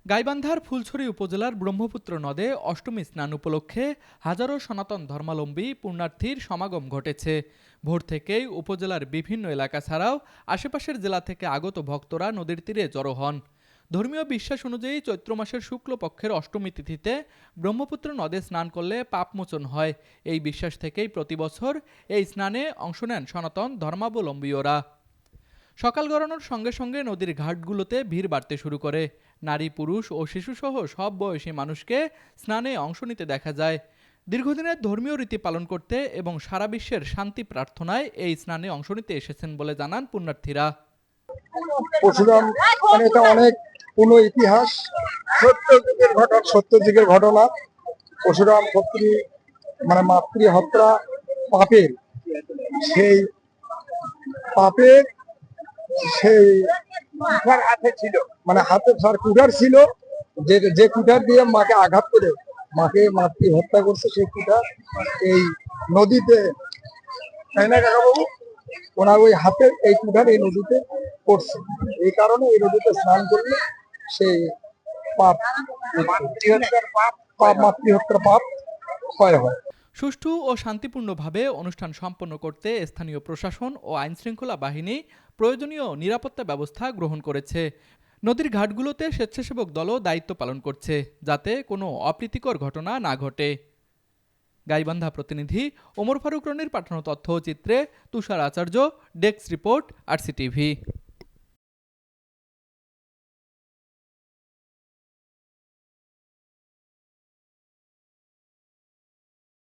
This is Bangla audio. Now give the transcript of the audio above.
গাইবান্ধার ফুলছড়ি উপজেলার ব্রহ্মপুত্র নদে অষ্টমী স্নান উপলক্ষে হাজারো সনাতন ধর্মাবলম্বী পুণ্যার্থীর সমাগম ঘটেছে। ভোর থেকেই উপজেলার বিভিন্ন এলাকা ছাড়াও আশেপাশের জেলা থেকে আগত ভক্তরা নদীর তীরে জড়ো হন। ধর্মীয় বিশ্বাস অনুযায়ী চৈত্র মাসের শুক্লপক্ষের অষ্টমী তিথিতে ব্রহ্মপুত্র নদে স্নান করলে পাপমোচন হয়। এই বিশ্বাস থেকেই প্রতিবছর এই স্নানে অংশ নেন সনাতন ধর্মাবলম্বীরা। সকাল গড়ানোর সঙ্গে সঙ্গে নদীর ঘাটগুলোতে ভিড় বাড়তে শুরু করে। নারী, পুরুষ ও শিশুসহ সব বয়সী মানুষকে স্নানে অংশ নিতে দেখা যায়। দীর্ঘদিনের ধর্মীয় রীতি পালন করতে এবং সারা বিশ্বের শান্তি প্রার্থনায় এই স্নানে অংশ নিতে এসেছেন বলে জানান পুণ্যার্থীরা। পরশুরাম এটা অনেক পুরনো ইতিহাস, সত্য যুগের ঘটনা। পরশুরাম মাতৃ হত্যা পাপের সেই পাপের সেই হাতে ছিল, হাতে কুঠার ছিল, যে কুঠার দিয়ে মাকে আঘাত করে মাকে মাতৃ হত্যা করছে, সেই কুঠার এই নদীতে, তাই না কাকাবাবু? ওনার ওই হাতের এই কুঠার এই নদীতে পড়ছে। এই কারণে এই নদীতে স্নান করলে সেই পাপ মাতৃহত্যার পাপ ক্ষয় হয়। সুষ্ঠু ও শান্তিপূর্ণভাবে অনুষ্ঠান সম্পন্ন করতে স্থানীয় প্রশাসন ও আইনশৃঙ্খলা বাহিনী প্রয়োজনীয় নিরাপত্তা ব্যবস্থা গ্রহণ করেছে। নদীর ঘাটগুলোতে স্বেচ্ছাসেবক দলও দায়িত্ব পালন করছে, যাতে কোনো অপ্রীতিকর ঘটনা না ঘটে। গাইবান্ধা প্রতিনিধি ওমর ফারুক রনির পাঠানো তথ্য ও চিত্রে তুষার আচার্য, ডেস্ক রিপোর্ট, RCTV।